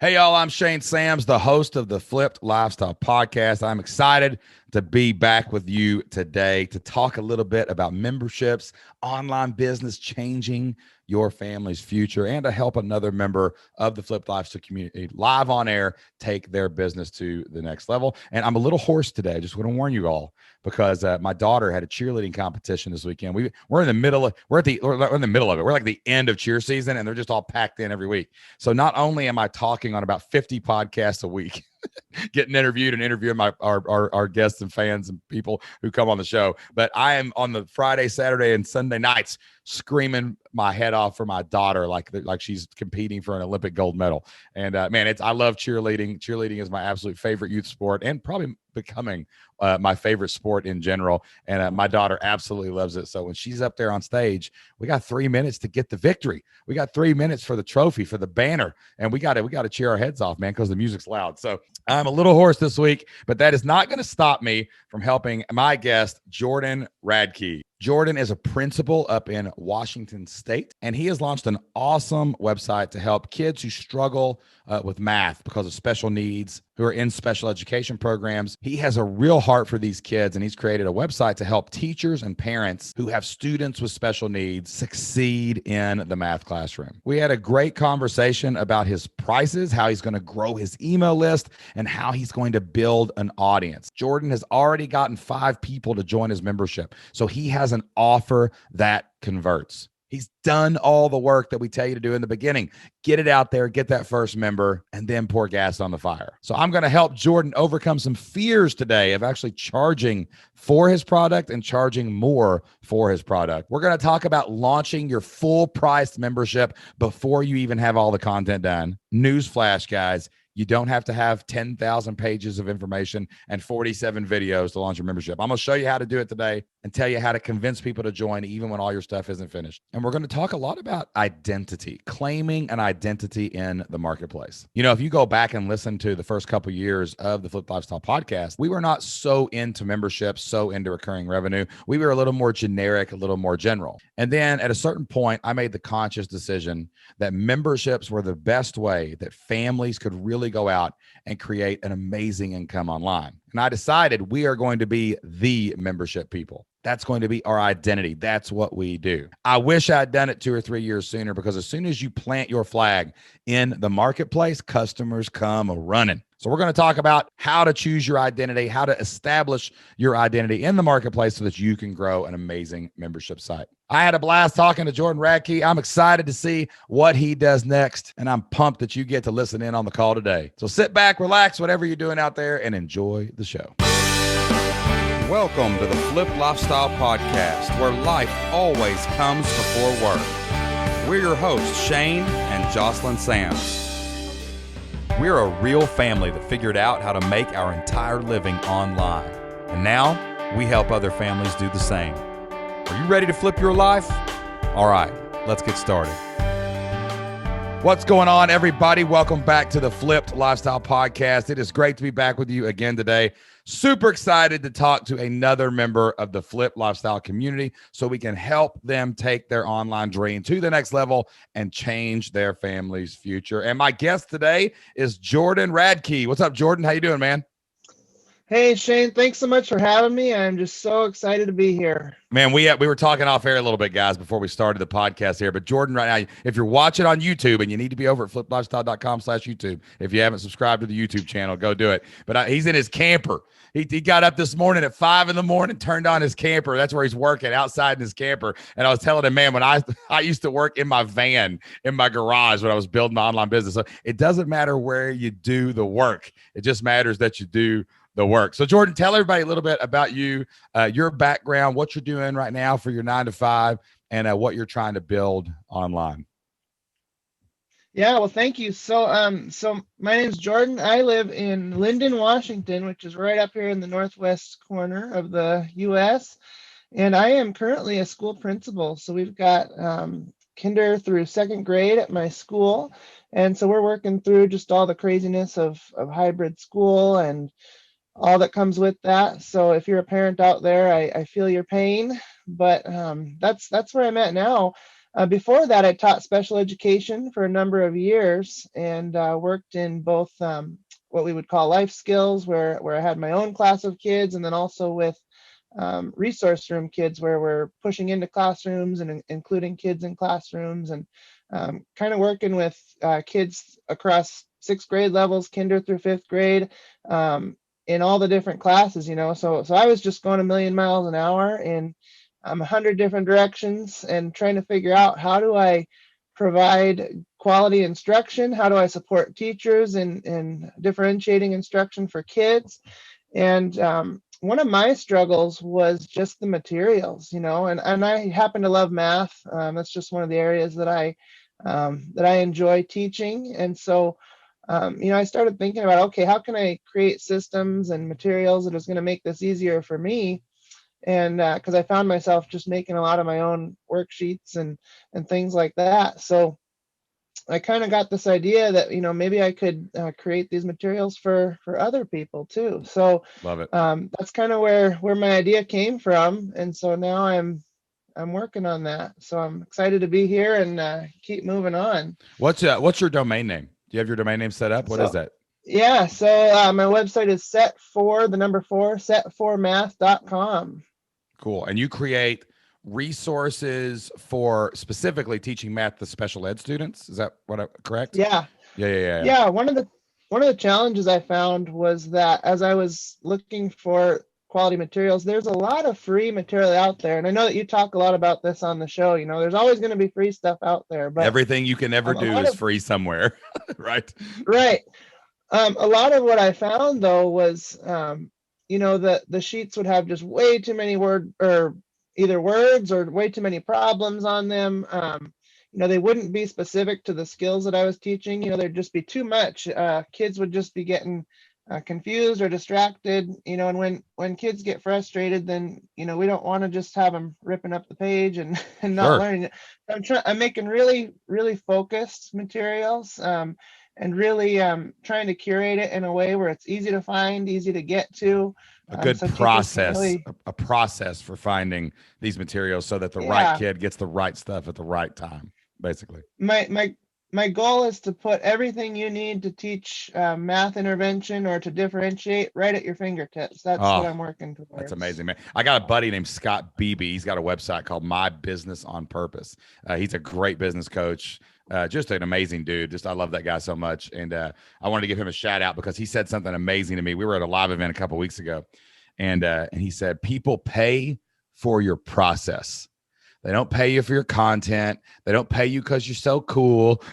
Hey, y'all, I'm Shane Sams, the host of the Flipped Lifestyle Podcast. I'm excited to be back with you today to talk a little bit about memberships, online business, changing your family's future, and to help another member of the Flipped Lifestyle community live on air take their business to the next level. And I'm a little hoarse today. I just want to warn you all because my daughter had a cheerleading competition this weekend. We're in the middle of we're in the middle of it. We're like the end of cheer season, and they're just all packed in every week. So not only am I talking on about 50 podcasts a week, getting interviewed and interviewing our guests and fans and people who come on the show, but I am on the Friday, Saturday, and Sunday nights screaming my head off for my daughter like she's competing for an Olympic gold medal. And man, I love cheerleading. Cheerleading is my absolute favorite youth sport and probably becoming my favorite sport in general. And my daughter absolutely loves it. So when she's up there on stage, we got 3 minutes to get the victory. We got 3 minutes for the trophy, for the banner, and we got to cheer our heads off, man, because the music's loud. So I'm a little hoarse this week, but that is not going to stop me from helping my guest, Jordan Radke. Jordan is a principal up in Washington State, and he has launched an awesome website to help kids who struggle with math because of special needs, who are in special education programs. He has a real heart for these kids, and he's created a website to help teachers and parents who have students with special needs succeed in the math classroom. We had a great conversation about his prices, how he's going to grow his email list, and how he's going to build an audience. Jordan has already gotten 5 people to join his membership, so he has an offer that converts. He's done all the work that we tell you to do in the beginning. Get it out there, get that first member, and then pour gas on the fire. So I'm going to help Jordan overcome some fears today of actually charging for his product and charging more for his product. We're going to talk about launching your full price membership before you even have all the content done. Newsflash, guys. You don't have to have 10,000 pages of information and 47 videos to launch your membership. I'm going to show you how to do it today and tell you how to convince people to join even when all your stuff isn't finished. And we're going to talk a lot about identity, claiming an identity in the marketplace. You know, if you go back and listen to the first couple of years of the Flip Lifestyle podcast, we were not so into memberships, so into recurring revenue. We were a little more generic, a little more general. And then at a certain point, I made the conscious decision that memberships were the best way that families could really go out and create an amazing income online. And I decided we are going to be the membership people. That's going to be our identity. That's what we do. I wish I'd done it 2 or 3 years sooner, because as soon as you plant your flag in the marketplace, customers come running. So we're going to talk about how to choose your identity, how to establish your identity in the marketplace so that you can grow an amazing membership site. I had a blast talking to Jordan Radke. I'm excited to see what he does next, and I'm pumped that you get to listen in on the call today. So sit back, relax, whatever you're doing out there, and enjoy the show. Welcome to the Flip Lifestyle Podcast, where life always comes before work. We're your hosts, Shane and Jocelyn Sams. We're a real family that figured out how to make our entire living online. And now we help other families do the same. Are you ready to flip your life? All right, let's get started. What's going on, everybody? Welcome back to the Flipped Lifestyle Podcast. It is great to be back with you again today. Super excited to talk to another member of the Flip Lifestyle community so we can help them take their online dream to the next level and change their family's future. And my guest today is Jordan Radke. What's up, Jordan? How you doing, man? Hey, Shane, thanks so much for having me. I'm just so excited to be here. Man, we were talking off air a little bit, guys, before we started the podcast here. But Jordan, right now, if you're watching on YouTube, and you need to be over at fliplifestyle.com/YouTube. If you haven't subscribed to the YouTube channel, go do it. But he's in his camper. He got up this morning at 5 a.m, turned on his camper. That's where he's working, outside in his camper. And I was telling him, man, when I used to work in my van, in my garage when I was building my online business. So it doesn't matter where you do the work. It just matters that you do the work. So Jordan, tell everybody a little bit about you, your background, what you're doing right now for your 9 to 5, and what you're trying to build online. Yeah, well, thank you. So my name's Jordan. I live in Linden, Washington, which is right up here in the northwest corner of the U.S. And I am currently a school principal. So we've got kinder through 2nd grade at my school. And so we're working through just all the craziness of hybrid school and all that comes with that. So if you're a parent out there, I feel your pain, but that's where I'm at now. Before that, I taught special education for a number of years and worked in both what we would call life skills, where I had my own class of kids, and then also with resource room kids, where we're pushing into classrooms and including kids in classrooms, and kind of working with kids across sixth grade levels, kinder through fifth grade, in all the different classes, So I was just going a million miles an hour in 100 different directions and trying to figure out, how do I provide quality instruction? How do I support teachers in differentiating instruction for kids? And one of my struggles was just the materials, and I happen to love math. That's just one of the areas that I enjoy teaching. And so, I started thinking about, okay, how can I create systems and materials that is going to make this easier for me? And because I found myself just making a lot of my own worksheets and things like that. So I kind of got this idea that, maybe I could create these materials for other people too. So Love it. that's kind of where my idea came from. And so now I'm working on that. So I'm excited to be here and keep moving on. What's your domain name? Do you have your domain name set up? What is that? Yeah. So my website is set4math.com. Cool. And you create resources for specifically teaching math to special ed students. Is that correct? Yeah. Yeah. One of the challenges I found was that as I was looking for quality materials, there's a lot of free material out there. And I know that you talk a lot about this on the show. There's always going to be free stuff out there, but everything you can ever do is free somewhere. Right. Right. A lot of what I found though was, the sheets would have just way too many either words or way too many problems on them. They wouldn't be specific to the skills that I was teaching. There'd just be too much. Kids would just be getting confused or distracted. And when kids get frustrated, then we don't want to just have them ripping up the page and not learning. I'm making really, really focused materials. And really trying to curate it in a way where it's easy to find, easy to get to. A good process, a process for finding these materials so that the right kid gets the right stuff at the right time, basically. My goal is to put everything you need to teach math intervention or to differentiate right at your fingertips. That's what I'm working towards. That's amazing, man. I got a buddy named Scott Beebe. He's got a website called My Business on Purpose. He's a great business coach. Just an amazing dude. I love that guy so much. And I wanted to give him a shout out because he said something amazing to me. We were at a live event a couple of weeks ago, and he said, people pay for your process. They don't pay you for your content. They don't pay you because you're so cool.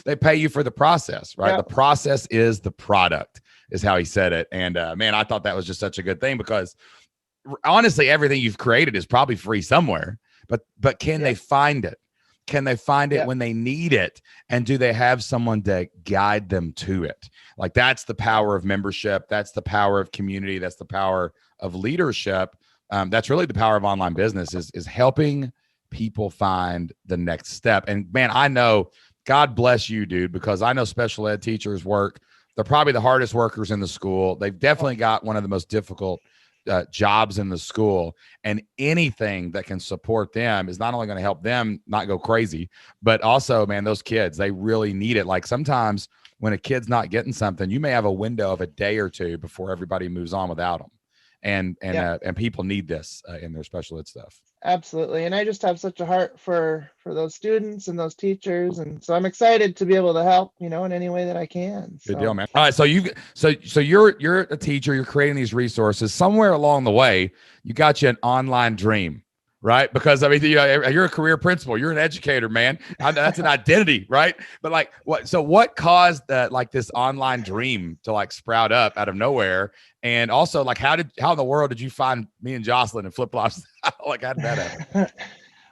They pay you for the process, right? Yep. The process is the product, is how he said it. And man, I thought that was just such a good thing because honestly, everything you've created is probably free somewhere, but can they find it? Can they find it when they need it? And do they have someone to guide them to it? Like, that's the power of membership. That's the power of community. That's the power of leadership. That's really the power of online business is helping people find the next step. And man, I know, God bless you, dude, because I know special ed teachers work. They're probably the hardest workers in the school. They've definitely got one of the most difficult jobs in the school, and anything that can support them is not only going to help them not go crazy, but also, man, those kids, they really need it. Like, sometimes when a kid's not getting something, you may have a window of a day or two before everybody moves on without them. And people need this in their special ed stuff. Absolutely. And I just have such a heart for those students and those teachers. And so I'm excited to be able to help, in any way that I can. Good deal, man. All right. So you're a teacher, you're creating these resources. Somewhere along the way, you got you an online dream, right? Because I mean, you're a career principal, you're an educator, man. That's an identity, right? But like, what caused this online dream to sprout up out of nowhere? And also, how in the world did you find me and Jocelyn and Flip Flops? How did that happen?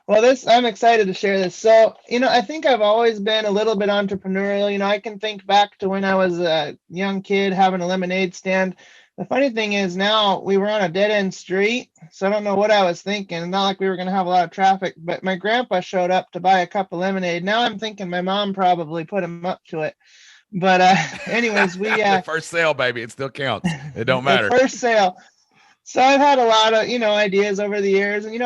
Well, I'm excited to share this. So, I think I've always been a little bit entrepreneurial. I can think back to when I was a young kid having a lemonade stand. The funny thing is, now we were on a dead end street, so I don't know what I was thinking. Not like we were going to have a lot of traffic, but my grandpa showed up to buy a cup of lemonade. Now I'm thinking my mom probably put him up to it. But anyways, we first sale, baby, it still counts. It don't matter. First sale. So I've had a lot of, ideas over the years, and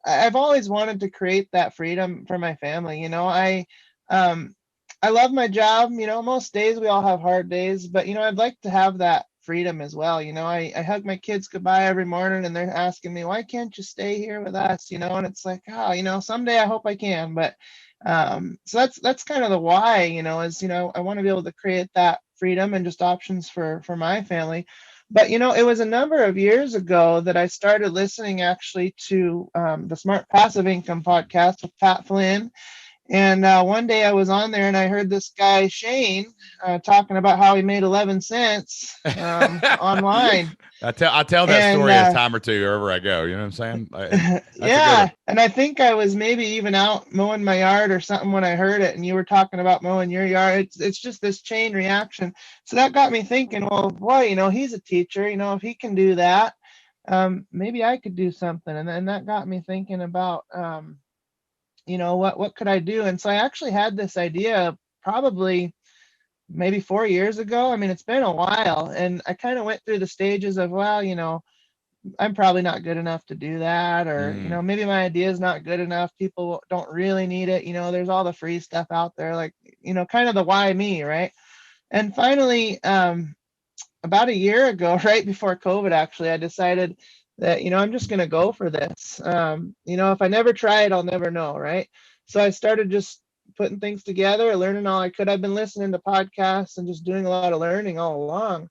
I've always wanted to create that freedom for my family. Um I love my job. Most days we all have hard days, but I'd like to have that freedom as well. I hug my kids goodbye every morning and they're asking me, why can't you stay here with us? And it's like, oh, someday I hope I can. But so that's kind of the why, is I want to be able to create that freedom and just options for my family. But it was a number of years ago that I started listening actually to the Smart Passive Income podcast with Pat Flynn. And one day I was on there and I heard this guy, Shane, talking about how he made 11 cents online. I tell that And story a time or two wherever I go. You know what I'm saying? That's a good yeah, one. and I think I was maybe even out mowing my yard or something when I heard it, and you were talking about mowing your yard. It's just this chain reaction. So that got me thinking, well, boy, he's a teacher. If he can do that, maybe I could do something. And then that got me thinking about, what could I do? And so I actually had this idea probably maybe 4 years ago. I mean, it's been a while, and I kind of went through the stages of, well, I'm probably not good enough to do that, or maybe my idea is not good enough. People don't really need it. There's all the free stuff out there, like kind of the why me, right? And finally, about a year ago, right before COVID, actually, I decided that I'm just going to go for this. If I never try it, I'll never know, right? So I started just putting things together, learning all I could. I've been listening to podcasts and just doing a lot of learning all along.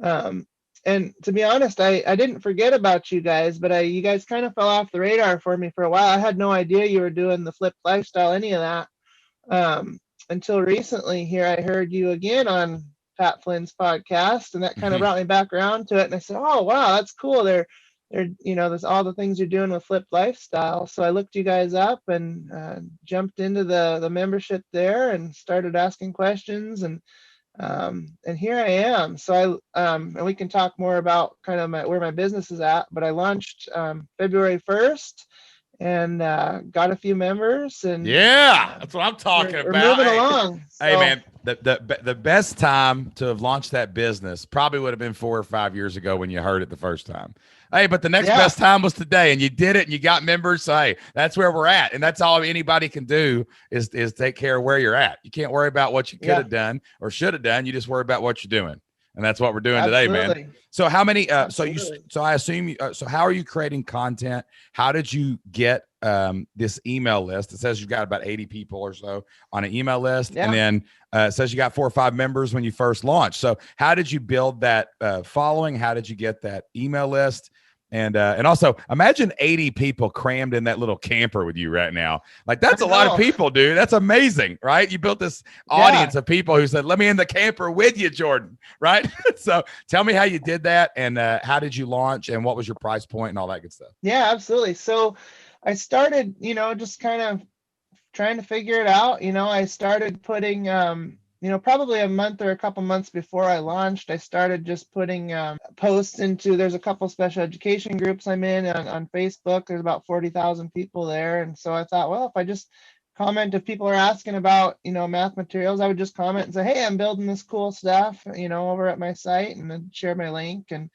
Um, and to be honest, I didn't forget about you guys, but you guys kind of fell off the radar for me for a while. I had no idea you were doing the flipped lifestyle, any of that, until recently. Here, I heard you again on Pat Flynn's podcast, and that kind of brought me back around to it. And I said, "Oh, wow, that's cool." They're there's all the things you're doing with flipped lifestyle. So I looked you guys up and jumped into the membership there and started asking questions, and here I am. So and we can talk more about kind of where my business is at. But I launched February 1st and got a few members, and Yeah, that's what I'm talking we're about. moving Hey, along. hey, So man, the best time to have launched that business probably would have been 4 or 5 years ago when you heard it the first time. Hey, but the next yeah, best time was today, and you did it, and you got members. So hey, that's where we're at, and that's all anybody can do is take care of where you're at. You can't worry about what you could yeah, have done or should have done. You just worry about what you're doing, and that's what we're doing today, man. absolutely, So how many? absolutely. So I assume you. So how are you creating content? How did you get this email list? It says you've got about 80 people or so on an email list, and Yeah. then it says you got 4 or 5 members when you first launched. So how did you build that following? How did you get that email list? And also imagine 80 people crammed in that little camper with you right now. Like that's I a lot of know. people, dude. That's amazing, right? You built this Yeah, audience of people who said, "Let me in the camper with you, Jordan." Right? So tell me how you did that, and how did you launch, and what was your price point, and all that good stuff. yeah, absolutely. So I started, just kind of trying to figure it out. I started putting, probably a month or a couple months before I launched, I started just putting posts into, there's a couple special education groups I'm in on Facebook. There's about 40,000 people there. And so I thought, well, if I just comment, if people are asking about, math materials, I would just comment and say, hey, I'm building this cool stuff, over at my site, and then share my link, and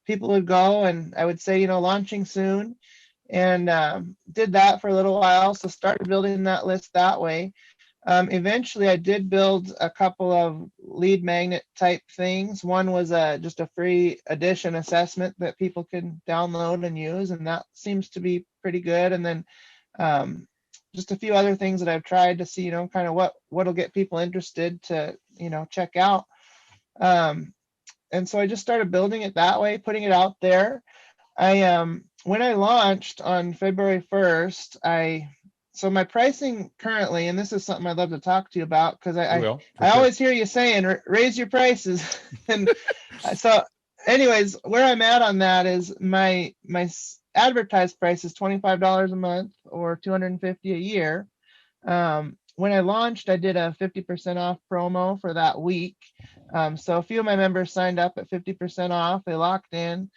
people would go, and I would say, launching soon, and did that for a little while. So started building that list that way. Eventually, I did build a couple of lead magnet type things. One was just a free edition assessment that people can download and use, and that seems to be pretty good. And then just a few other things that I've tried to see, kind of what'll get people interested to, check out. And so I just started building it that way, putting it out there. When I launched on February 1st, so my pricing currently, and this is something I'd love to talk to you about, because We I will, for I sure. always hear you saying raise your prices, and so anyways, where I'm at on that is my advertised price is $25 a month or $250 a year. When I launched, I did a 50% off promo for that week. So a few of my members signed up at 50% off. They locked in.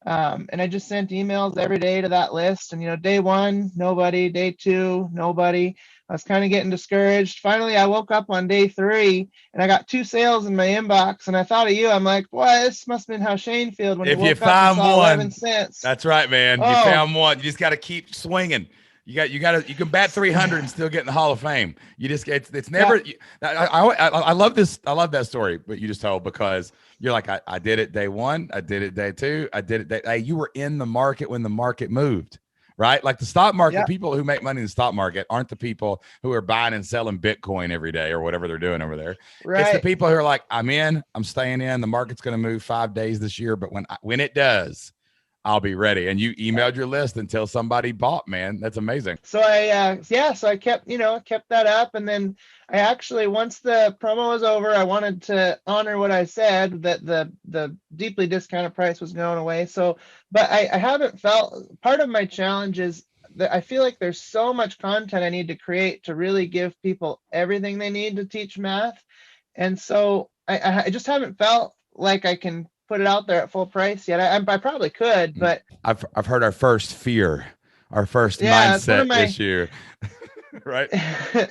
And I just sent emails every day to that list. And, day one, nobody. Day two, nobody. I was kind of getting discouraged. Finally, I woke up on day three and I got 2 sales in my inbox. And I thought of you. I'm like, boy, this must have been how Shane feels when he If you woke up and find saw 11 one, cents. that's right, man. You Oh, found one. You just got to keep swinging. You can bat 300 and still get in the Hall of Fame. You just it's never. yeah, I love this. I love that story, but you just told, because you're like, I did it day one, I did it day two, I did it. Hey, you were in the market when the market moved, right? Like the stock market. yeah, People who make money in the stock market aren't the people who are buying and selling Bitcoin every day or whatever they're doing over there. It's the right. people who are like, I'm in, I'm staying in. The market's going to move 5 days this year, but when it does, I'll be ready. And you Yeah. emailed your list until somebody bought, man. That's amazing. So I kept that up. And then I actually, once the promo was over, I wanted to honor what I said, that the deeply discounted price was going away. So, but I haven't felt, part of my challenge is that I feel like there's so much content I need to create to really give people everything they need to teach math. And so I just haven't felt like I can put it out there at full price yet. I probably could, but I've heard our first fear, our first yeah, it's one of mindset my issue, right?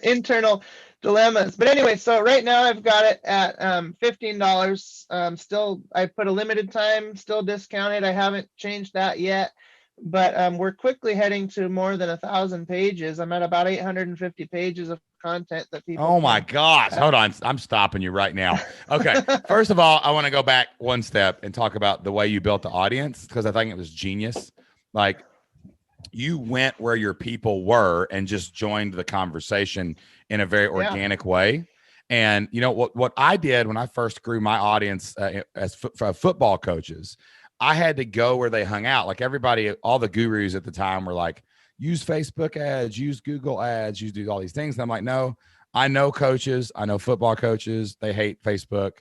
internal dilemmas. But anyway, so right now I've got it at $15. Still, I put a limited time, still discounted. I haven't changed that yet. But we're quickly heading to more than 1,000 pages. I'm at about 850 pages of content that people Oh my can. gosh. Hold on. I'm stopping you right now. Okay. First of all, I want to go back one step and talk about the way you built the audience, because I think it was genius. Like, you went where your people were and just joined the conversation in a very Yeah, organic way. And you know what I did when I first grew my audience as football coaches, I had to go where they hung out. Like everybody, all the gurus at the time were like, use Facebook ads, use Google ads, use do all these things. And I'm like, no, I know coaches, I know football coaches. They hate Facebook.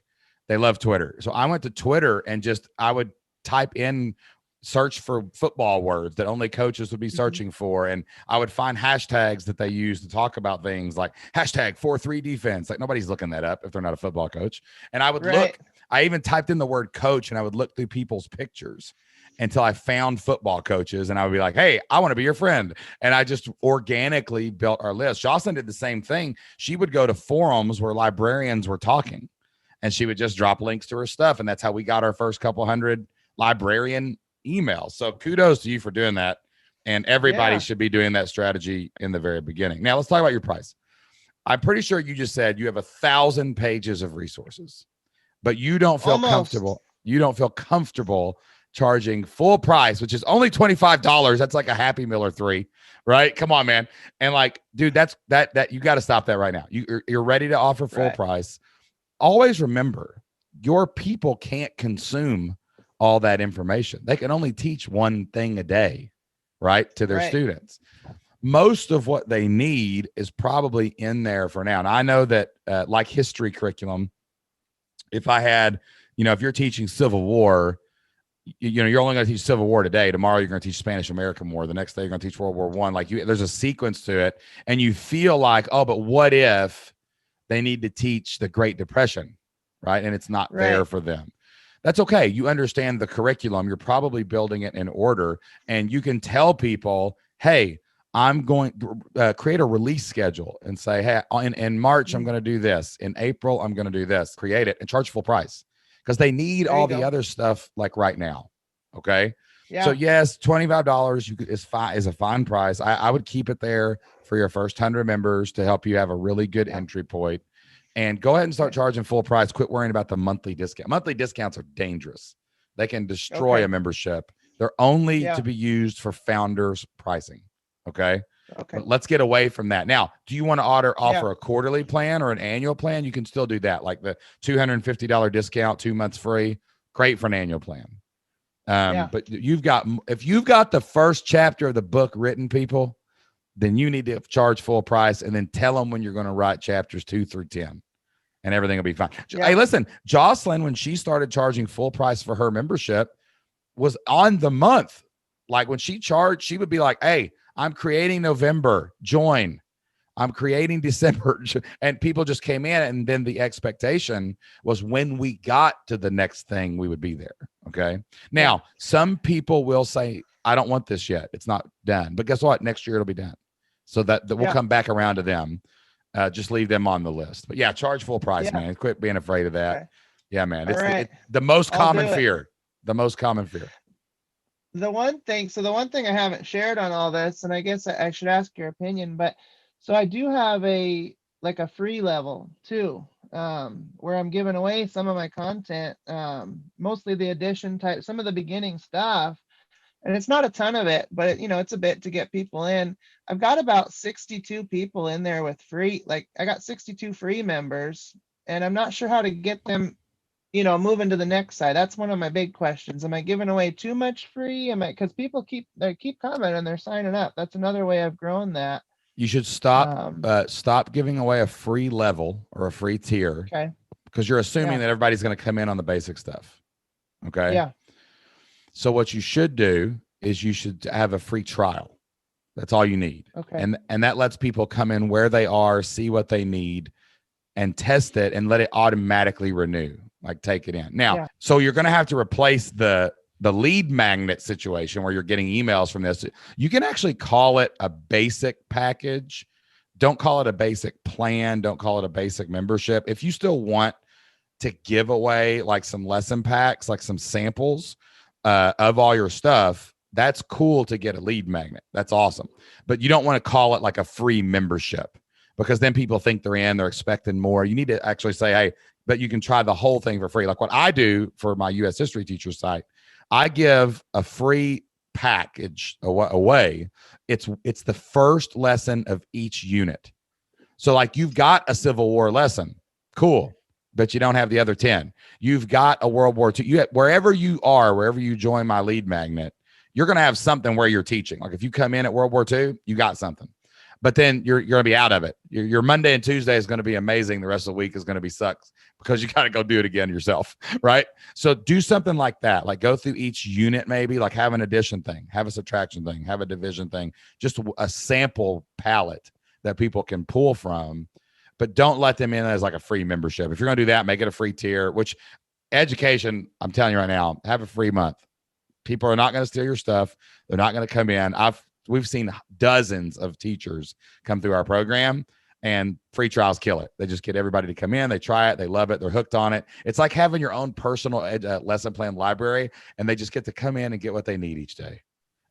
They love Twitter. So I went to Twitter and I would type in, search for football words that only coaches would be searching for. And I would find hashtags that they use to talk about things like hashtag 4-3 defense. Like nobody's looking that up if they're not a football coach. And I would right. I even typed in the word coach and I would look through people's pictures until I found football coaches, and I would be like, hey, I want to be your friend. And I just organically built our list. Jocelyn did the same thing. She would go to forums where librarians were talking, and she would just drop links to her stuff. And that's how we got our first couple hundred librarian emails. So kudos to you for doing that. And everybody should be doing that strategy in the very beginning. Now let's talk about your price. I'm pretty sure you just said you have 1,000 pages of resources, but you don't feel comfortable. You don't feel comfortable charging full price, which is only $25. That's like a Happy Meal or 3, right? Come on, man. And like, dude, that you got to stop that right now. You're ready to offer full price. Always remember, your people can't consume all that information. They can only teach one thing a day, right, to their students. Most of what they need is probably in there for now. And I know that like history curriculum, if I had, if you're teaching Civil War, you're only going to teach Civil War today. Tomorrow, you're going to teach Spanish American War. The next day, you're going to teach World War I. Like there's a sequence to it. And you feel like, oh, but what if they need to teach the Great Depression, right? And it's not there for them. That's okay. You understand the curriculum. You're probably building it in order. And you can tell people, hey, I'm going to create a release schedule and say, hey, in March, I'm going to do this. In April, I'm going to do this. Create it and charge full price, because they need all the other stuff like right now. Okay. Yeah. So yes, $25 is a fine price. I would keep it there for your first 100 members to help you have a really good entry point. And go ahead and start charging full price. Quit worrying about the monthly discount. Monthly discounts are dangerous. They can destroy a membership. They're only to be used for founders pricing. Okay. But let's get away from that. Now, do you want to offer a quarterly plan or an annual plan? You can still do that. Like the $250 discount, 2 months free. Great for an annual plan. But if you've got the first chapter of the book written, people, then you need to charge full price and then tell them when you're going to write chapters 2 through 10. And everything will be fine. Hey, listen, Jocelyn, when she started charging full price for her membership, was on the month. Like when she charged, she would be like, hey, I'm creating November. Join. I'm creating December. And people just came in, and then the expectation was when we got to the next thing, we would be there. Okay. Now, some people will say, I don't want this yet. It's not done. But guess what? Next year it'll be done. So that we'll come back around to them. Just leave them on the list. But yeah, charge full price, man. Quit being afraid of that. Okay. Yeah, man. It's the most common fear. The most common fear. The one thing I haven't shared on all this, and I guess I should ask your opinion, but so I do have a free level too, where I'm giving away some of my content, mostly the edition type, some of the beginning stuff. And it's not a ton of it, but it's a bit to get people in. I've got about 62 people in there with free, I got 62 free members, and I'm not sure how to get them, moving to the next side. That's one of my big questions. Am I giving away too much free? Because people keep coming and they're signing up. That's another way I've grown that. You should stop giving away a free level or a free tier. Okay. Because you're assuming that everybody's going to come in on the basic stuff. Okay. Yeah. So what you should do is you should have a free trial. That's all you need. Okay. And that lets people come in where they are, see what they need, and test it, and let it automatically renew. Like take it in. Now, so you're going to have to replace the lead magnet situation where you're getting emails from this. You can actually call it a basic package. Don't call it a basic plan. Don't call it a basic membership. If you still want to give away like some lesson packs, like some samples of all your stuff, that's cool to get a lead magnet. That's awesome. But you don't want to call it like a free membership, because then people think they're expecting more. You need to actually say, hey, but you can try the whole thing for free. Like what I do for my U.S. history teacher site, I give a free package away. It's the first lesson of each unit. So like you've got a Civil War lesson. Cool. But you don't have the other 10. You've got a World War II. Wherever you are, wherever you join my lead magnet, you're going to have something where you're teaching. Like if you come in at World War II, you got something. But then you're going to be out of it. Your Monday and Tuesday is going to be amazing. The rest of the week is going to be sucks because you got to go do it again yourself, right? So do something like that. Like go through each unit, maybe like have an addition thing, have a subtraction thing, have a division thing, just a sample palette that people can pull from. But don't let them in as like a free membership. If you're going to do that, make it a free tier, which education, I'm telling you right now, have a free month. People are not going to steal your stuff. They're not going to come in. We've seen dozens of teachers come through our program, and free trials kill it. They just get everybody to come in. They try it. They love it. They're hooked on it. It's like having your own personal lesson plan library, and they just get to come in and get what they need each day.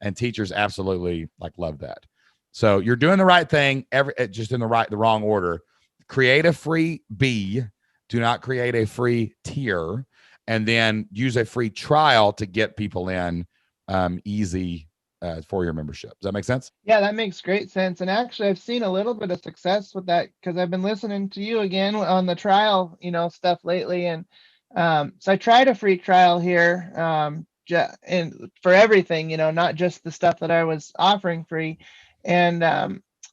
And teachers absolutely love that. So you're doing the right thing, just in the wrong order. Create a free B. Do not create a free tier, and then use a free trial to get people in easy for your membership. Does that make sense? Yeah, that makes great sense. And actually, I've seen a little bit of success with that because I've been listening to you again on the trial, stuff lately. And so I tried a free trial here, and for everything, not just the stuff that I was offering free. And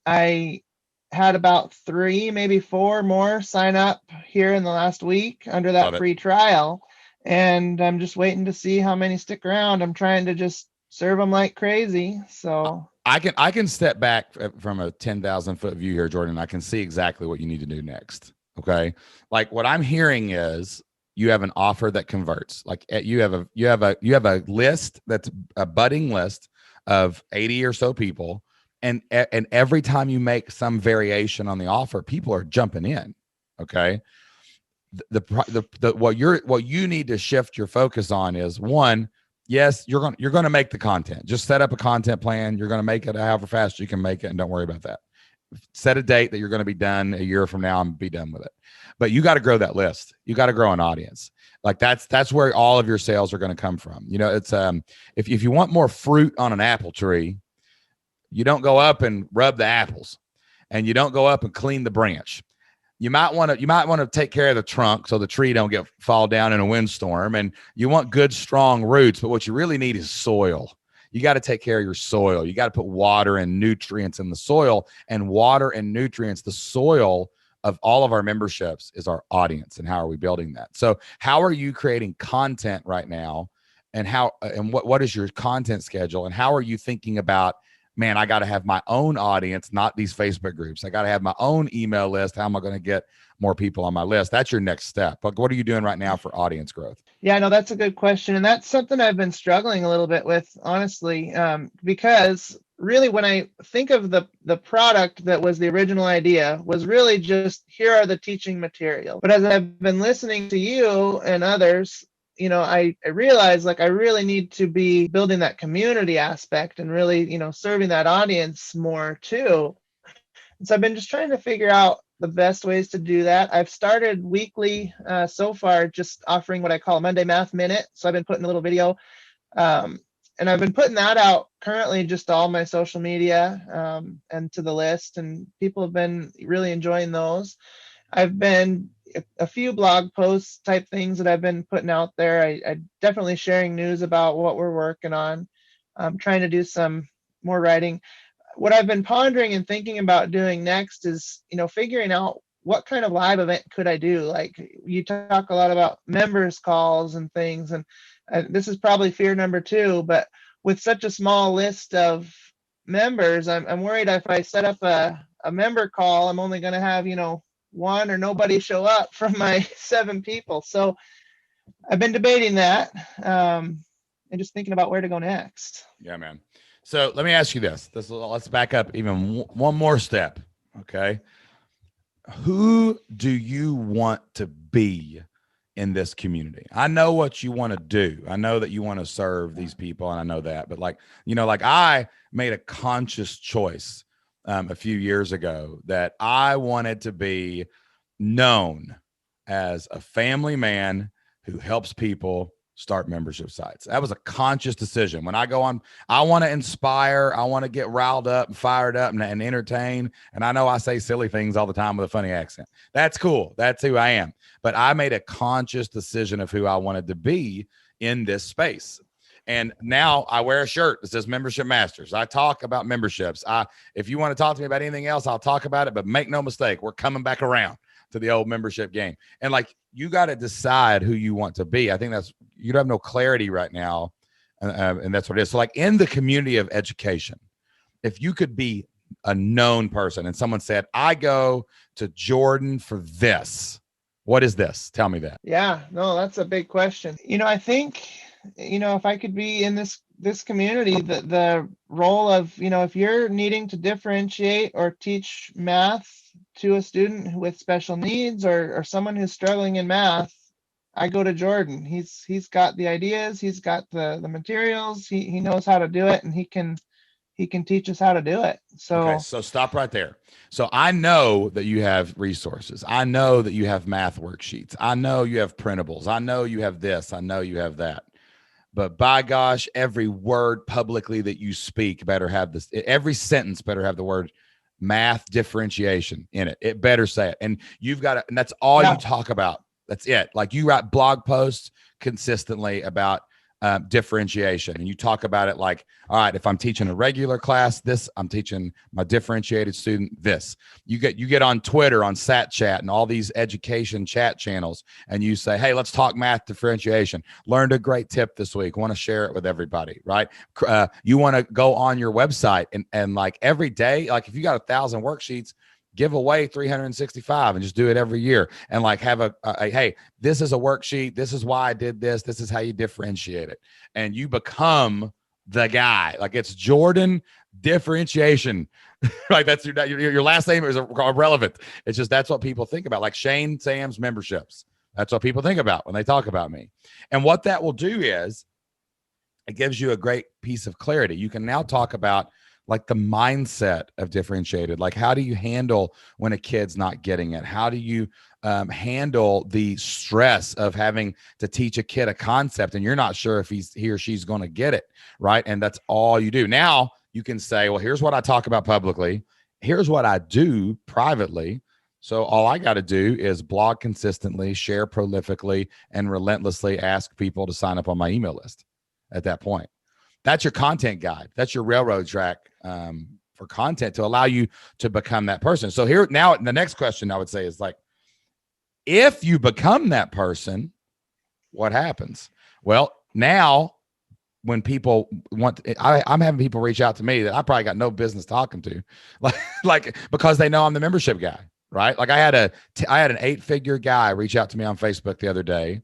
I had about 3, maybe 4 more sign up here in the last week under that free trial. And I'm just waiting to see how many stick around. I'm trying to just serve them like crazy. So I can step back from a 10,000 foot view here, Jordan. I can see exactly what you need to do next. Okay. Like what I'm hearing is you have an offer that converts. Like you have a list that's a budding list of 80 or so people. And every time you make some variation on the offer, people are jumping in. Okay. What you need to shift your focus on is one, yes, you're going to make the content. Just set up a content plan. You're going to make it however fast you can make it, and don't worry about that. Set a date that you're going to be done a year from now and be done with it. But you got to grow that list. You got to grow an audience. Like that's where all of your sales are going to come from. It's if you want more fruit on an apple tree, you don't go up and rub the apples, and you don't go up and clean the branch. You might want to take care of the trunk so the tree don't fall down in a windstorm, and you want good, strong roots. But what you really need is soil. You got to take care of your soil. You got to put water and nutrients in the soil, and water and nutrients, the soil of all of our memberships is our audience. And how are we building that? So how are you creating content right now? And what is your content schedule? And how are you thinking about man, I got to have my own audience, not these Facebook groups. I got to have my own email list. How am I going to get more people on my list? That's your next step. But what are you doing right now for audience growth? Yeah, no, that's a good question. And that's something I've been struggling a little bit with, honestly, because really when I think of the product that was the original idea was really just here are the teaching material. But as I've been listening to you and others, I realize like I really need to be building that community aspect and really, serving that audience more too. And so I've been just trying to figure out the best ways to do that. I've started weekly so far, just offering what I call a Monday Math Minute. So I've been putting a little video, and I've been putting that out currently just to all my social media and to the list, and people have been really enjoying those. I've been a few blog posts type things that I've been putting out there. I definitely sharing news about what we're working on. I'm trying to do some more writing. What I've been pondering and thinking about doing next is, figuring out what kind of live event could I do? Like you talk a lot about members calls and things, and this is probably fear number 2, but with such a small list of members, I'm worried if I set up a member call, I'm only going to have, one or nobody show up from my 7 people. So I've been debating that and just thinking about where to go next. Yeah, man. So let me ask you this. Let's back up even one more step. Okay. Who do you want to be in this community? I know what you want to do. I know that you want to serve these people, and I know that. But like I made a conscious choice a few years ago that I wanted to be known as a family man who helps people start membership sites. That was a conscious decision. When I go on, I want to inspire, I want to get riled up and fired up and entertain. And I know I say silly things all the time with a funny accent. That's cool. That's who I am. But I made a conscious decision of who I wanted to be in this space. And now I wear a shirt that says Membership Masters. I talk about memberships. If you want to talk to me about anything else, I'll talk about it, but make no mistake, we're coming back around to the old membership game. And like, you got to decide who you want to be. I think you have no clarity right now. And that's what it is. So like in the community of education, if you could be a known person and someone said, I go to Jordan for this, what is this? Tell me that. Yeah, no, that's a big question. I think, if I could be in this community, the role of, if you're needing to differentiate or teach math to a student with special needs or someone who's struggling in math, I go to Jordan. He's got the ideas, he's got the materials, he knows how to do it, and he can teach us how to do it. So stop right there. So I know that you have resources. I know that you have math worksheets. I know you have printables. I know you have this. I know you have that. But by gosh, every word publicly that you speak better have this. Every sentence better have the word math differentiation in it. It better say it. And you've got to, and that's all you talk about. That's it. Like you write blog posts consistently about differentiation, and you talk about it like, all right, if I'm teaching a regular class, this, I'm teaching my differentiated student this. You get on Twitter, on Sat Chat, and all these education chat channels, and you say, hey, let's talk math differentiation. Learned a great tip this week. Want to share it with everybody, right? You want to go on your website and like every day, like if you got 1,000 worksheets, give away 365 and just do it every year. And like have a hey, this is a worksheet. This is why I did this. This is how you differentiate it. And you become the guy. Like it's Jordan differentiation. Like that's your last name is irrelevant. It's just, that's what people think about. Like Shane Sam's memberships. That's what people think about when they talk about me. And what that will do is it gives you a great piece of clarity. You can now talk about like the mindset of differentiated. Like, how do you handle when a kid's not getting it? How do you handle the stress of having to teach a kid a concept and you're not sure if he or she's going to get it, right? And that's all you do. Now you can say, well, here's what I talk about publicly. Here's what I do privately. So all I got to do is blog consistently, share prolifically, and relentlessly ask people to sign up on my email list at that point. That's your content guide. That's your railroad track for content to allow you to become that person. So here now, the next question I would say is like, if you become that person, what happens? Well, now when people I'm having people reach out to me that I probably got no business talking to, like because they know I'm the membership guy, right? Like I had an 8-figure guy reach out to me on Facebook the other day,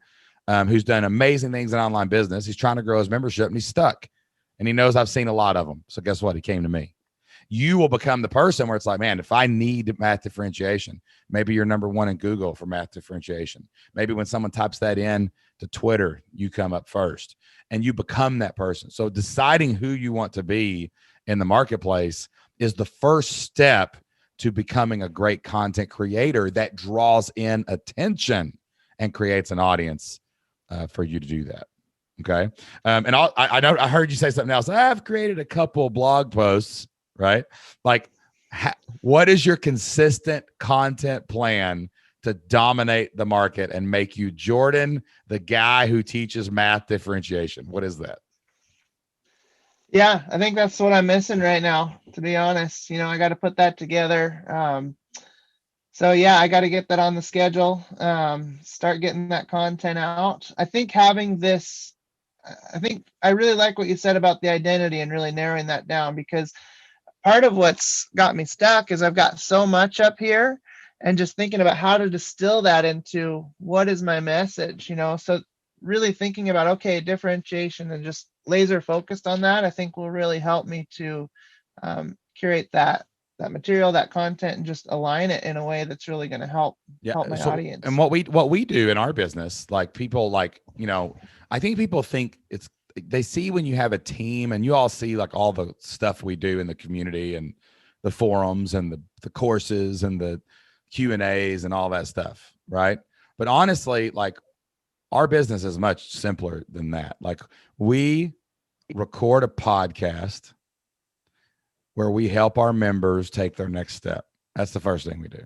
who's done amazing things in online business. He's trying to grow his membership and he's stuck, and he knows I've seen a lot of them. So guess what? He came to me. You will become the person where it's like, man, if I need math differentiation, maybe you're number one in Google for math differentiation. Maybe when someone types that in to Twitter, you come up first and you become that person. So deciding who you want to be in the marketplace is the first step to becoming a great content creator that draws in attention and creates an audience for you to do that. Okay. And I know I heard you say something else. I've created a couple blog posts, right? Like, what is your consistent content plan to dominate the market and make you Jordan, the guy who teaches math differentiation? What is that? Yeah, I think that's what I'm missing right now, to be honest. I got to put that together. So yeah, I got to get that on the schedule, start getting that content out. I think I really like what you said about the identity and really narrowing that down, because part of what's got me stuck is I've got so much up here and just thinking about how to distill that into what is my message, so really thinking about, okay, differentiation and just laser focused on that, I think will really help me to curate that material, that content, and just align it in a way that's really going to help my audience. And what we do in our business, like people I think people think they see when you have a team, and you all see like all the stuff we do in the community and the forums and the courses and the Q&As and all that stuff, right? But honestly, like our business is much simpler than that. Like we record a podcast where we help our members take their next step. That's the first thing we do.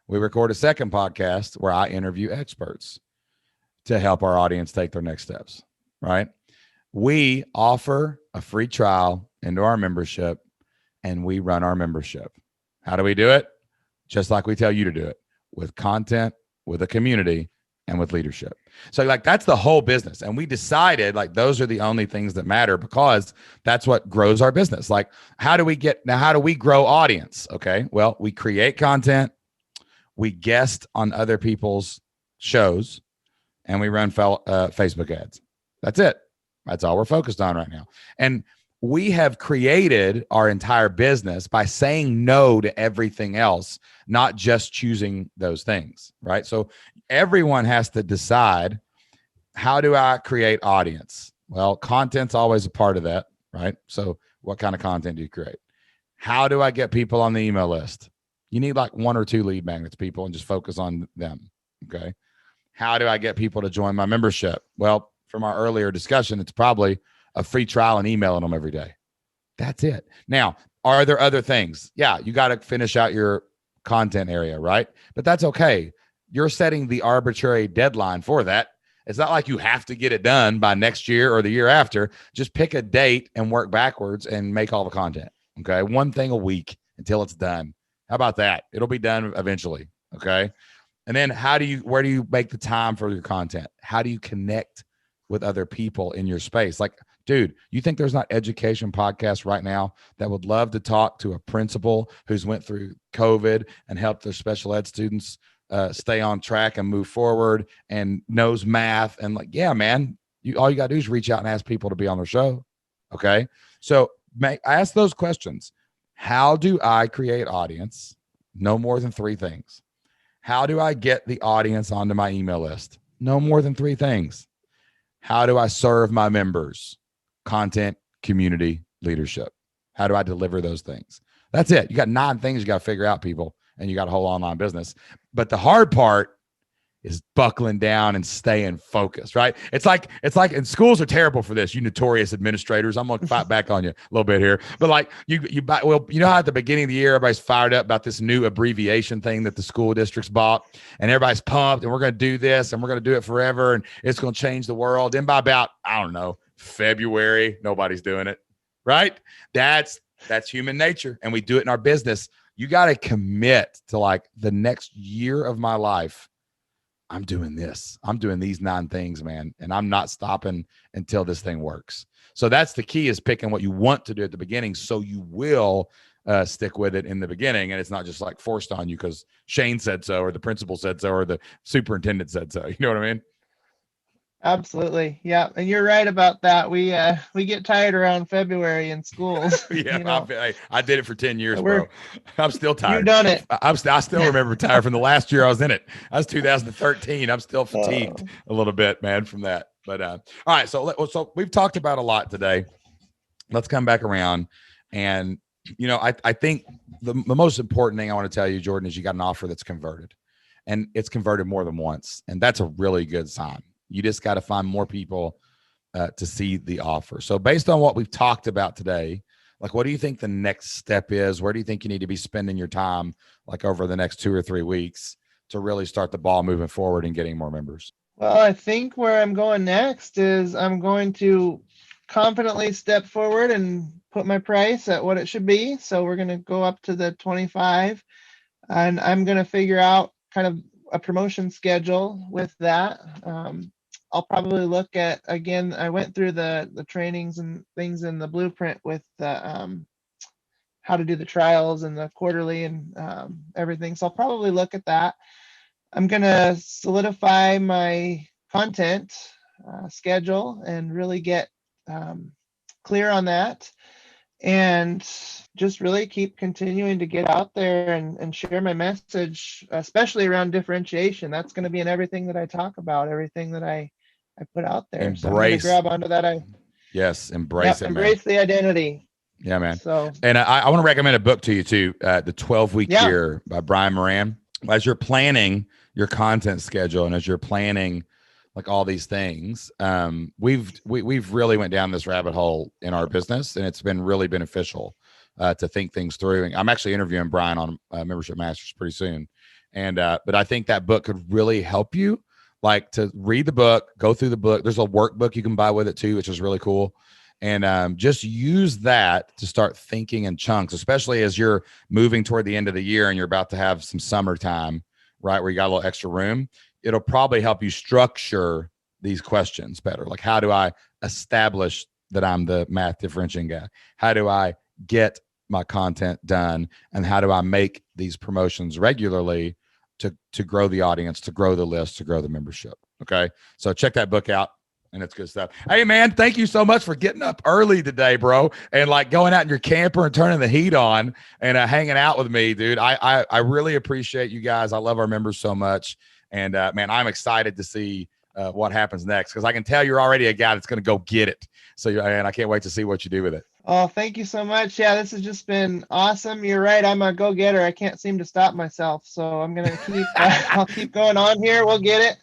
We record a second podcast where I interview experts to help our audience take their next steps, right? We offer a free trial into our membership, and we run our membership. How do we do it? Just like we tell you to do it, with content, with a community, and with leadership. So like that's the whole business. And we decided like those are the only things that matter, because that's what grows our business. Like how do we grow audience? Okay. Well, we create content, we guest on other people's shows, and we run Facebook ads. That's it. That's all we're focused on right now. And we have created our entire business by saying no to everything else, not just choosing those things, right? So everyone has to decide, how do I create audience? Well, content's always a part of that, right? So what kind of content do you create? How do I get people on the email list? You need like 1 or 2 lead magnets, people, and just focus on them, okay? How do I get people to join my membership? Well, from our earlier discussion, it's probably a free trial and emailing them every day. That's it. Now, are there other things? Yeah, you got to finish out your content area, right? But that's okay. You're setting the arbitrary deadline for that. It's not like you have to get it done by next year or the year after. Just pick a date and work backwards and make all the content. Okay. 1 thing a week until it's done. How about that? It'll be done eventually. Okay. And then where do you make the time for your content? How do you connect with other people in your space? Like, dude, you think there's not education podcasts right now that would love to talk to a principal who's went through COVID and helped their special ed students stay on track and move forward and knows math? And like, yeah, man, all you got to do is reach out and ask people to be on their show. Okay. So ask those questions. How do I create audience? No more than 3 things. How do I get the audience onto my email list? No more than 3 things. How do I serve my members? Content, community, leadership. How do I deliver those things? That's it. You got 9 things you got to figure out, people, and you got a whole online business. But the hard part is buckling down and staying focused, right? It's like, and schools are terrible for this. You notorious administrators. I'm going to fight back on you a little bit here. But like you know how at the beginning of the year, everybody's fired up about this new abbreviation thing that the school districts bought, and everybody's pumped, and we're going to do this, and we're going to do it forever, and it's going to change the world. And by about, I don't know, February, nobody's doing it, right? That's human nature. And we do it in our business. You got to commit to like the next year of my life. I'm doing this. I'm doing these 9 things, man. And I'm not stopping until this thing works. So that's the key, is picking what you want to do at the beginning, so you will stick with it in the beginning. And it's not just like forced on you because Shane said so, or the principal said so, or the superintendent said so. You know what I mean? Absolutely. Yeah. And you're right about that. We get tired around February in schools, Yeah, you know. I did it for 10 years, We're bro. I'm still You've tired. done it. I still remember tired from the last year I was in it. That was 2013. I'm still fatigued Oh, a little bit, man, from that. But all right, so we've talked about a lot today. Let's come back around. And I think the most important thing I want to tell you, Jordan, is you got an offer that's converted, and it's converted more than once, and that's a really good sign. You just got to find more people to see the offer. So based on what we've talked about today, like, what do you think the next step is? Where do you think you need to be spending your time, like over the next 2 or 3 weeks, to really start the ball moving forward and getting more members? well, I think where I'm going next is I'm going to confidently step forward and put my price at what it should be. So we're going to go up to the 25, and I'm going to figure out kind of a promotion schedule with that. I'll probably look at, again, I went through the trainings and things in the blueprint with the how to do the trials and the quarterly and everything. So I'll probably look at that. I'm going to solidify my content schedule and really get clear on that, and just really keep continuing to get out there and share my message, especially around differentiation. That's going to be in everything that I talk about, everything that I put out there. So I'm going to Embrace. grab onto that. Yes, embrace it, man. Embrace the identity. Yeah, man. So, And I want to recommend a book to you too, The 12-Week yeah. Year by Brian Moran. As you're planning your content schedule and as you're planning like all these things, we've really went down this rabbit hole in our business, and it's been really beneficial to think things through. And I'm actually interviewing Brian on Membership Masters pretty soon, and but I think that book could really help you, like, to read the book, go through the book. There's a workbook you can buy with it too, which is really cool. And just use that to start thinking in chunks, especially as you're moving toward the end of the year and you're about to have some summertime, right, where you got a little extra room. It'll probably help you structure these questions better. Like, how do I establish that I'm the math differentiating guy? How do I get my content done? And how do I make these promotions regularly to grow the audience, to grow the list, to grow the membership? Okay. So check that book out. And it's good stuff. Hey, man, thank you so much for getting up early today, bro, and like going out in your camper and turning the heat on and hanging out with me, dude. I really appreciate you guys. I love our members so much. And man, I'm excited to see what happens next, because I can tell you're already a guy that's going to go get it. So, and I can't wait to see what you do with it. Oh, thank you so much. Yeah, this has just been awesome. You're right. I'm a go-getter. I can't seem to stop myself. So I'm going to keep, I'll keep going on here. We'll get it.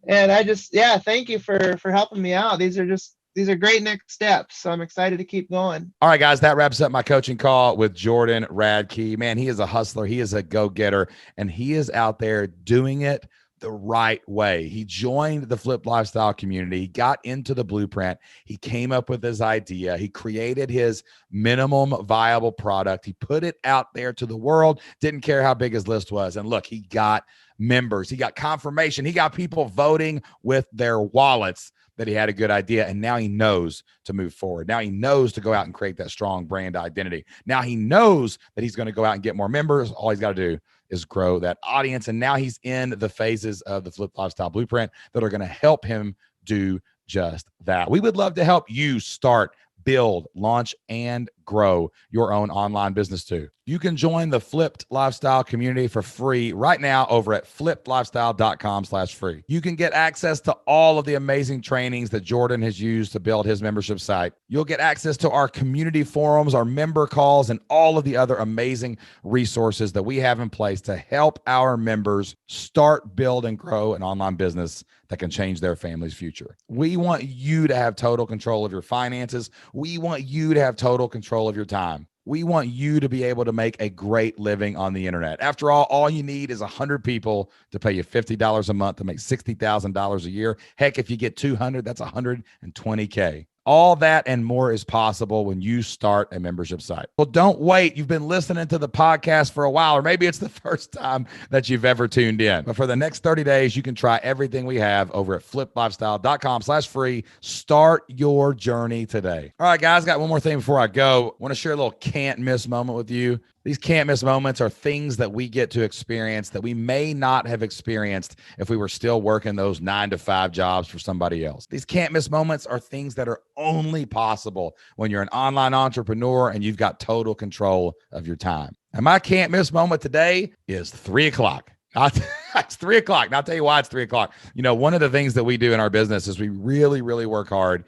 And I just, thank you for helping me out. These are great next steps. So I'm excited to keep going. All right, guys, that wraps up my coaching call with Jordan Radke. Man, he is a hustler. He is a go-getter, and he is out there doing it the right way. He joined the Flipped Lifestyle community. He got into the blueprint. He came up with his idea. He created his minimum viable product. He put it out there to the world. Didn't care how big his list was. And look, he got members. He got confirmation. He got people voting with their wallets that he had a good idea. And now he knows to move forward. Now he knows to go out and create that strong brand identity. Now he knows that he's going to go out and get more members. All he's got to do is grow that audience. And now he's in the phases of the Flipped Lifestyle Blueprint that are going to help him do just that. We would love to help you start, build, launch, and grow your own online business too. You can join the Flipped Lifestyle community for free right now over at flippedlifestyle.com/free. You can get access to all of the amazing trainings that Jordan has used to build his membership site. You'll get access to our community forums, our member calls, and all of the other amazing resources that we have in place to help our members start, build, and grow an online business that can change their family's future. We want you to have total control of your finances. We want you to have total control of your time. We want you to be able to make a great living on the internet. After all you need is 100 people to pay you $50 a month to make $60,000 a year. Heck, if you get 200, that's $120K. All that and more is possible when you start a membership site. Well, don't wait. You've been listening to the podcast for a while, or maybe it's the first time that you've ever tuned in. But for the next 30 days, you can try everything we have over at fliplifestyle.com/free. Start your journey today. All right, guys, got one more thing before I go. I want to share a little can't miss moment with you. These can't miss moments are things that we get to experience that we may not have experienced if we were still working those 9-to-5 jobs for somebody else. These can't miss moments are things that are only possible when you're an online entrepreneur and you've got total control of your time. And my can't miss moment today is 3 o'clock. It's 3 o'clock. And I'll tell you why it's 3 o'clock. You know, one of the things that we do in our business is we really, really work hard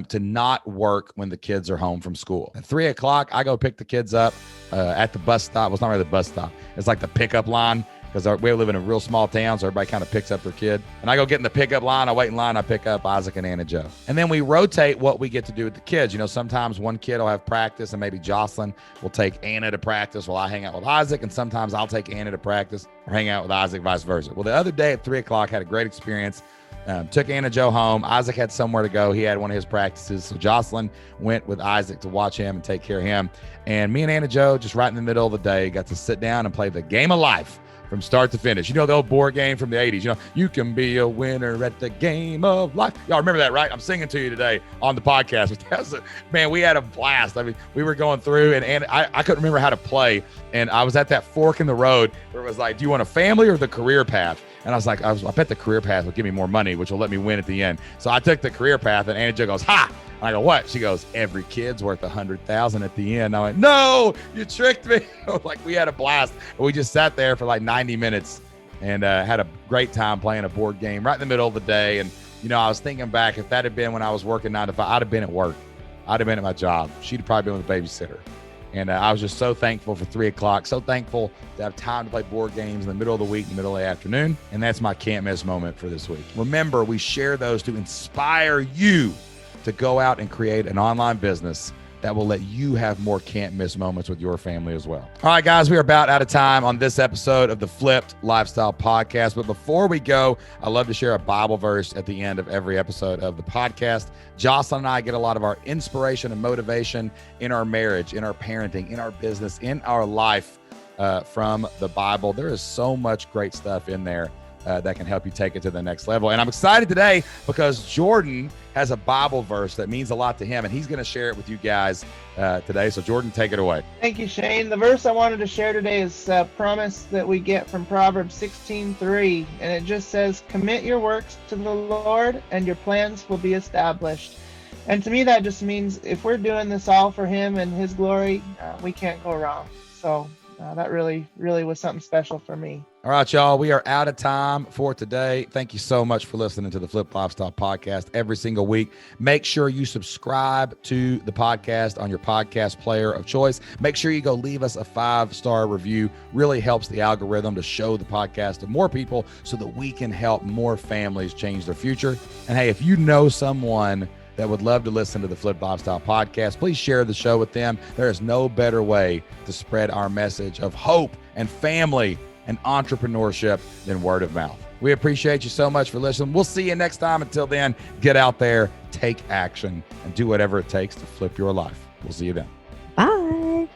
to not work when the kids are home from school. At 3 o'clock, I go pick the kids up at the bus stop. Well, it's not really the bus stop. It's like the pickup line, because we live in a real small town, so everybody kind of picks up their kid. And I go get in the pickup line. I wait in line. I pick up Isaac and Anna Joe. And then we rotate what we get to do with the kids. You know, sometimes one kid will have practice, and maybe Jocelyn will take Anna to practice while I hang out with Isaac. And sometimes I'll take Anna to practice or hang out with Isaac, vice versa. Well, the other day at 3 o'clock, had a great experience. Took Anna Joe home. Isaac had somewhere to go. He had one of his practices. So Jocelyn went with Isaac to watch him and take care of him. And me and Anna Joe, just right in the middle of the day, got to sit down and play the game of life from start to finish. You know, the old board game from the 80s. You know, you can be a winner at the game of life. Y'all remember that, right? I'm singing to you today on the podcast. Man, we had a blast. I mean, we were going through, and I couldn't remember how to play. And I was at that fork in the road where it was like, do you want a family or the career path? And I was like, I bet the career path will give me more money, which will let me win at the end. So I took the career path, and Anna Jo goes, ha! And I go, what? She goes, every kid's worth $100,000 at the end. I went, no, you tricked me. Like, we had a blast. We just sat there for like 90 minutes and had a great time playing a board game right in the middle of the day. And, you know, I was thinking back, if that had been when I was working 9 to 5, I'd have been at work. I'd have been at my job. She'd have probably been with a babysitter. And I was just so thankful for 3 o'clock, so thankful to have time to play board games in the middle of the week, in the middle of the afternoon. And that's my can't miss moment for this week. Remember, we share those to inspire you to go out and create an online business that will let you have more can't miss moments with your family as well. All right, guys, we are about out of time on this episode of the Flipped Lifestyle Podcast. But before we go, I love to share a Bible verse at the end of every episode of the podcast. Jocelyn and I get a lot of our inspiration and motivation in our marriage, in our parenting, in our business, in our life from the Bible. There is so much great stuff in there that can help you take it to the next level. And I'm excited today because Jordan has a Bible verse that means a lot to him, and he's going to share it with you guys today. So Jordan, take it away. Thank you, Shane. The verse I wanted to share today is a promise that we get from Proverbs 16:3, and it just says, commit your works to the Lord and your plans will be established. And to me, that just means if we're doing this all for him and his glory, we can't go wrong. So that really, really was something special for me. All right, y'all, we are out of time for today. Thank you so much for listening to the Flip Lifestyle Podcast every single week. Make sure you subscribe to the podcast on your podcast player of choice. Make sure you go leave us a 5-star review. Really helps the algorithm to show the podcast to more people so that we can help more families change their future. And hey, if you know someone that would love to listen to the Flip Lifestyle Podcast, please share the show with them. There is no better way to spread our message of hope and family and entrepreneurship than word of mouth. We appreciate you so much for listening. We'll see you next time. Until then, get out there, take action, and do whatever it takes to flip your life. We'll see you then. Bye.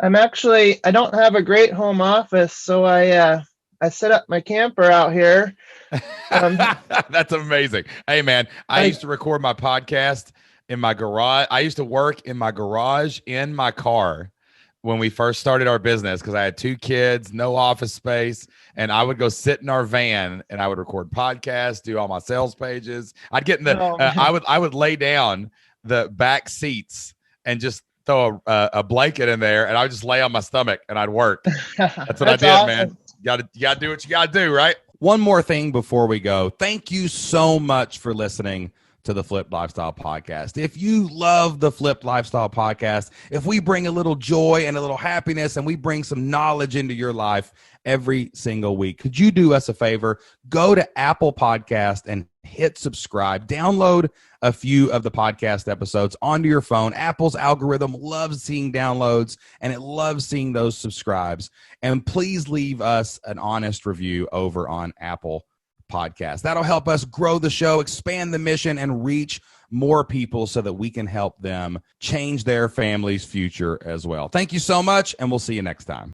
I don't have a great home office, so I set up my camper out here. That's amazing. Hey, man, I used to record my podcast in my garage. I used to work in my garage in my car when we first started our business because I had 2 kids, no office space, and I would go sit in our van and I would record podcasts, do all my sales pages. I'd get in the I would lay down the back seats and just throw a blanket in there, and I would just lay on my stomach and I'd work. That's what I did, awesome. Man. You gotta do what you gotta do, right? One more thing before we go. Thank you so much for listening to the Flip Lifestyle Podcast. If you love the Flip Lifestyle Podcast, if we bring a little joy and a little happiness and we bring some knowledge into your life, every single week. Could you do us a favor? Go to Apple Podcast and hit subscribe. Download a few of the podcast episodes onto your phone. Apple's algorithm loves seeing downloads, and it loves seeing those subscribes. And please leave us an honest review over on Apple Podcasts. That'll help us grow the show, expand the mission, and reach more people so that we can help them change their family's future as well. Thank you so much, and we'll see you next time.